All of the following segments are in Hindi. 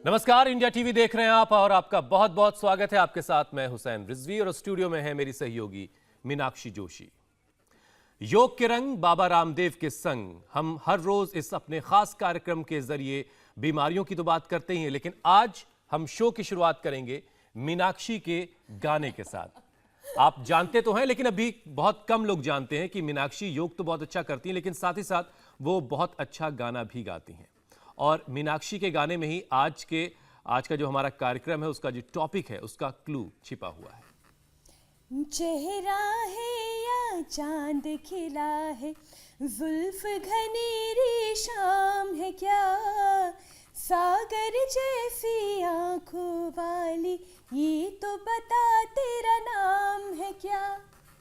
नमस्कार, इंडिया टीवी देख रहे हैं आप और आपका बहुत बहुत स्वागत है। आपके साथ मैं हुसैन रिजवी और स्टूडियो में है मेरी सहयोगी मीनाक्षी जोशी। योग के रंग बाबा रामदेव के संग हम हर रोज इस अपने खास कार्यक्रम के जरिए बीमारियों की तो बात करते ही हैं, लेकिन आज हम शो की शुरुआत करेंगे मीनाक्षी के गाने के साथ। आप जानते तो हैं, लेकिन अभी बहुत कम लोग जानते हैं कि मीनाक्षी योग तो बहुत अच्छा करती हैं, लेकिन साथ ही साथ वो बहुत अच्छा गाना भी गाती हैं। और मीनाक्षी के गाने में ही आज का जो हमारा कार्यक्रम है, उसका जो टॉपिक है, उसका क्लू छिपा हुआ है। चेहरा है या चांद खिला है, जुल्फ घनेरी शाम है क्या, सागर जैसी आंखों वाली, ये तो बता तेरा नाम है क्या।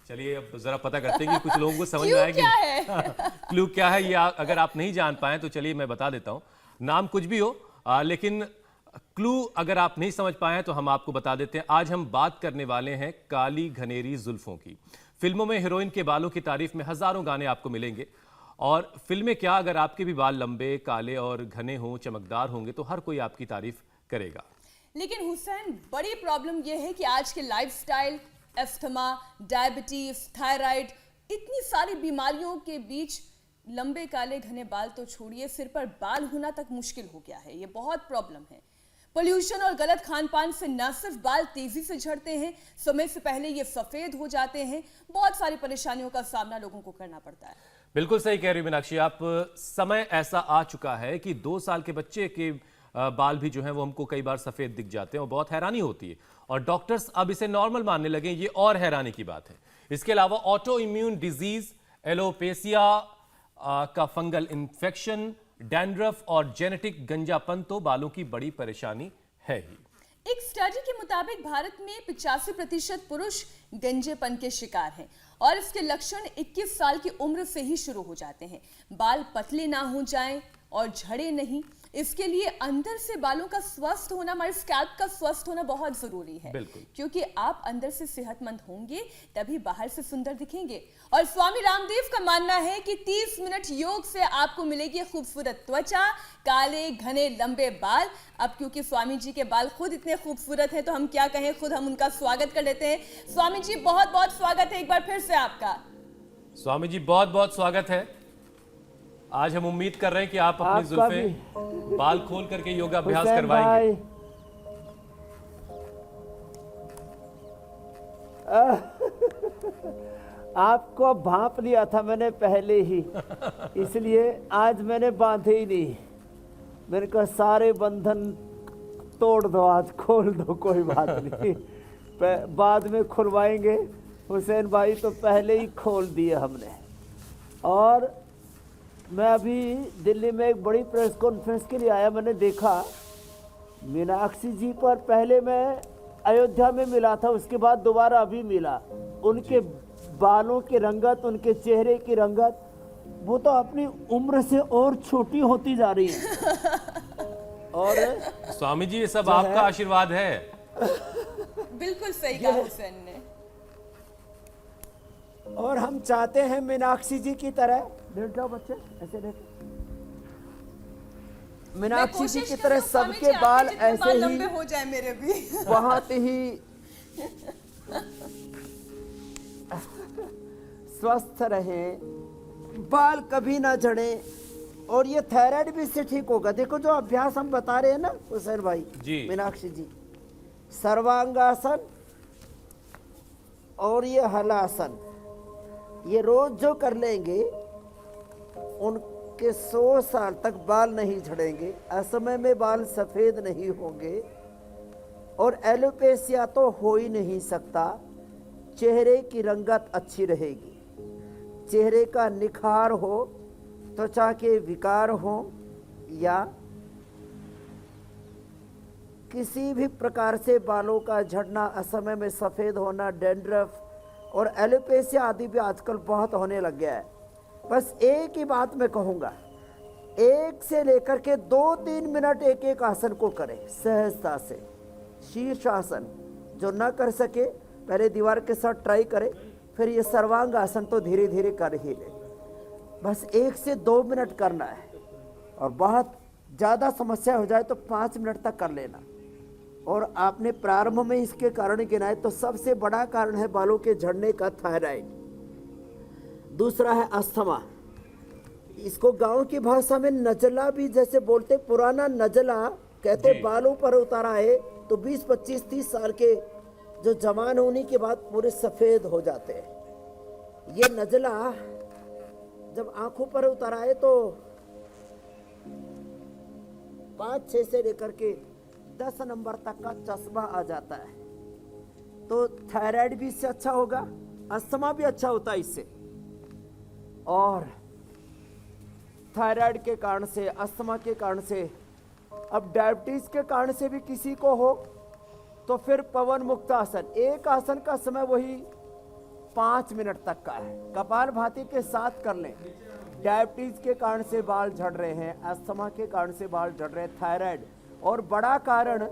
चलिए अब जरा पता करते हैं कि कुछ लोगों को समझ में आएगी क्या है क्लू क्या है। ये अगर आप नहीं जान पाए तो चलिए मैं बता देता हूं। नाम कुछ भी हो, लेकिन क्लू अगर आप नहीं समझ पाए तो हम आपको बता देते हैं। आज हम बात करने वाले हैं काली घनेरी जुल्फों की। फिल्मों में हीरोइन के बालों की तारीफ में हजारों गाने आपको मिलेंगे। और फिल्में क्या, अगर आपके भी बाल लंबे, काले और घने हों, चमकदार होंगे तो हर कोई आपकी तारीफ करेगा। लेकिन हुसैन, बड़ी प्रॉब्लम यह है कि आज के लाइफस्टाइल, अस्थमा, डायबिटीज, थायराइड, इतनी सारी बीमारियों के बीच लंबे काले घने बाल तो छोड़िए, सिर पर बाल होना तक मुश्किल हो गया है। ये बहुत प्रॉब्लम है। पोल्यूशन और गलत खान पान से न सिर्फ बाल तेजी से झड़ते हैं, समय से पहले ये सफेद हो जाते हैं। बहुत सारी परेशानियों का सामना लोगों को करना पड़ता है। बिल्कुल सही कह रही हो मीनाक्षी आप। समय ऐसा आ चुका है कि 2 साल के बच्चे के बाल भी जो हैं वो हमको कई बार सफेद दिख जाते हैं और बहुत हैरानी होती है। और डॉक्टर्स अब इसे नॉर्मल मानने लगे, ये और हैरानी की बात है। इसके अलावा ऑटो इम्यून डिजीज, एलोपेसिया का फंगल इन्फेक्शन, डैंड्रफ और जेनेटिक गंजापन तो बालों की बड़ी परेशानी है ही। एक स्टडी के मुताबिक भारत में 85% पुरुष गंजेपन के शिकार हैं और इसके लक्षण 21 साल की उम्र से ही शुरू हो जाते हैं। बाल पतले ना हो जाएं और झड़े नहीं, इसके लिए अंदर से बालों का स्वस्थ होना, हमारे स्कैल्प का स्वस्थ होना बहुत जरूरी है। क्योंकि आप अंदर से सेहतमंद होंगे तभी बाहर से सुंदर दिखेंगे। और स्वामी रामदेव का मानना है कि 30 मिनट योग से आपको मिलेगी खूबसूरत त्वचा, काले घने लंबे बाल। अब क्योंकि स्वामी जी के बाल खुद इतने खूबसूरत हैं तो हम क्या कहें, खुद हम उनका स्वागत कर लेते हैं। स्वामी जी, बहुत बहुत स्वागत है एक बार फिर से आपका। स्वामी जी, बहुत बहुत स्वागत है। आज हम उम्मीद कर रहे हैं कि आप अपनी जुल्फें बाल खोल करके योगाभ्यास करवाएंगे। आपको भांप लिया था मैंने पहले ही, इसलिए आज मैंने बांधे ही नहीं। मैंने कहा सारे बंधन तोड़ दो, आज खोल दो, कोई बात नहीं, बाद में खुलवाएंगे। हुसैन भाई तो पहले ही खोल दिए हमने। और मैं अभी दिल्ली में एक बड़ी प्रेस कॉन्फ्रेंस के लिए आया। मैंने देखा मीनाक्षी जी पर पहले मैं अयोध्या में मिला था, उसके बाद दोबारा अभी मिला। उनके बालों की रंगत, उनके चेहरे की रंगत, वो तो अपनी उम्र से और छोटी होती जा रही है। और स्वामी जी, ये सब आपका आशीर्वाद है। बिल्कुल सही कहा हुसैन ने। और हम चाहते हैं मीनाक्षी जी की तरह, लेट जाओ बच्चे, ऐसे लेट, मीनाक्षी जी की तरह सबके बाल ऐसे ही लंबे हो जाए, मेरे भी बहुत ही स्वस्थ रहें, बाल कभी ना झड़े। और ये थायराइड भी इससे ठीक होगा। देखो जो अभ्यास हम बता रहे हैं ना हुसैन भाई जी, मीनाक्षी जी, सर्वांगासन और ये हलासन, ये रोज जो कर लेंगे उनके 100 साल तक बाल नहीं झड़ेंगे, असमय में बाल सफेद नहीं होंगे और एलोपेसिया तो हो ही नहीं सकता। चेहरे की रंगत अच्छी रहेगी, चेहरे का निखार हो, त्वचा के विकार हो या किसी भी प्रकार से बालों का झड़ना, असमय में सफ़ेद होना, डैंड्रफ और एलोपेसिया आदि भी आजकल बहुत होने लग गया है। बस एक ही बात मैं कहूँगा, 1 से लेकर के 2-3 मिनट एक एक आसन को करें सहजता से। शीर्षासन जो न कर सके पहले दीवार के साथ ट्राई करें, फिर ये सर्वांग आसन तो धीरे धीरे कर ही ले। बस 1 से 2 मिनट करना है और बहुत ज़्यादा समस्या हो जाए तो 5 मिनट तक कर लेना। और आपने प्रारंभ में इसके कारण गिनाए तो सबसे बड़ा कारण है बालों के झड़ने का थायराइड। दूसरा है अस्थमा, इसको गांव की भाषा में नजला भी जैसे बोलते, पुराना नजला कहते बालों पर उतारा है तो 20, 25, 30 साल के जो जवान होने के बाद पूरे सफेद हो जाते हैं। ये नजला जब आंखों पर उतारा है तो 5, 6 से लेकर के 10 नंबर तक का चश्मा आ जाता है। तो थायराइड भी इससे अच्छा होगा, अस्थमा भी अच्छा होता है इससे। और थायराइड के कारण से, अस्थमा के कारण से, अब डायबिटीज के कारण से भी किसी को हो तो फिर पवन मुक्त आसन, एक आसन का समय वही 5 मिनट तक का है, कपालभाति के साथ कर लें। डायबिटीज के कारण से बाल झड़ रहे हैं, अस्थमा के कारण से बाल झड़ रहे हैं, थायराइड, और बड़ा कारण,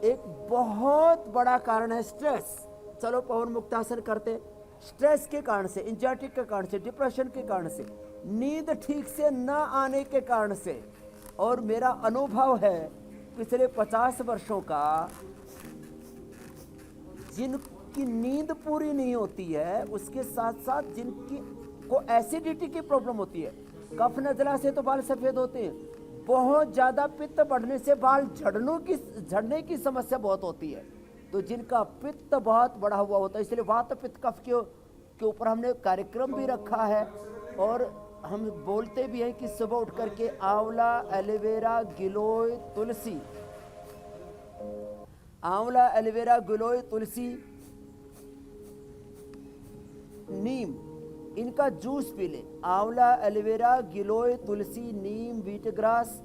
एक बहुत बड़ा कारण है स्ट्रेस। चलो पवन मुक्तासन करते। स्ट्रेस के कारण से, एंजाइटी के कारण से, डिप्रेशन के कारण से, नींद ठीक से न आने के कारण से। और मेरा अनुभव है पिछले 50 वर्षों का, जिनकी नींद पूरी नहीं होती है, उसके साथ साथ जिनकी को एसिडिटी की प्रॉब्लम होती है, कफ नजला से तो बाल सफेद होते हैं, बहुत ज्यादा पित्त बढ़ने से बाल झड़ने की समस्या बहुत होती है। तो जिनका पित्त बहुत बढ़ा हुआ होता है, इसलिए वात पित्त कफ के ऊपर हमने कार्यक्रम भी रखा है। और हम बोलते भी हैं कि सुबह उठ करके आंवला, एलोवेरा, गिलोय, तुलसी, आंवला, एलोवेरा, गिलोय, तुलसी, नीम, इनका जूस पी ले। आंवला, एलोवेरा, गिलोय, तुलसी, नीम, वीटग्रास,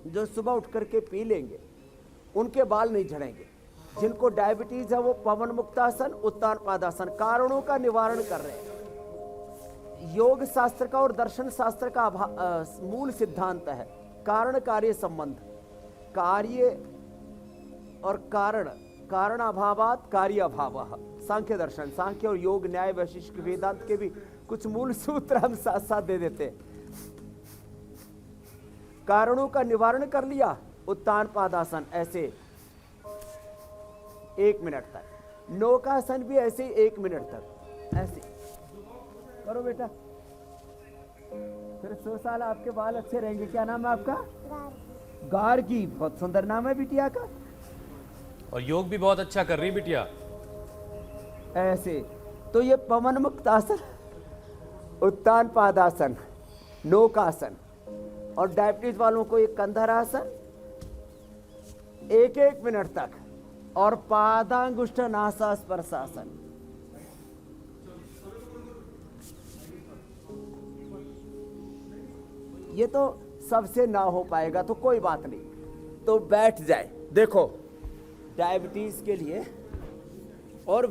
जो सुबह उठ करके पी लेंगे उनके बाल नहीं झड़ेंगे। जिनको डायबिटीज है वो पवन मुक्तासन, उत्तान पादासन, कारणों का निवारण कर रहे हैं। योग शास्त्र का और दर्शन शास्त्र का मूल सिद्धांत है कारण कार्य संबंध। कार्य और कारण, कारण अभावात कार्य अभावः। सांख्य दर्शन, सांख्य और योग, न्याय, वैशिष्ट, वेदांत के भी कुछ मूल सूत्र हम साथ साथ दे देते हैं। कारणों का निवारण कर लिया, उत्तान पादासन ऐसे 1 मिनट तक, नौकासन भी ऐसे 1 मिनट तक ऐसे करो बेटा, फिर 100 साल आपके बाल अच्छे रहेंगे। क्या नाम है आपका? गार्गी, बहुत सुंदर नाम है बिटिया का। और योग भी बहुत अच्छा कर रही बिटिया। ऐसे तो ये पवन मुक्त आसन, उत्तान पादासन, नौकासन, और डायबिटीज वालों को एक कंधरासन 1-1 मिनट तक, और पादांगुष्ठ नासास्पर्शासन। ये तो सबसे ना हो पाएगा तो कोई बात नहीं, तो बैठ जाए। देखो डायबिटीज के लिए और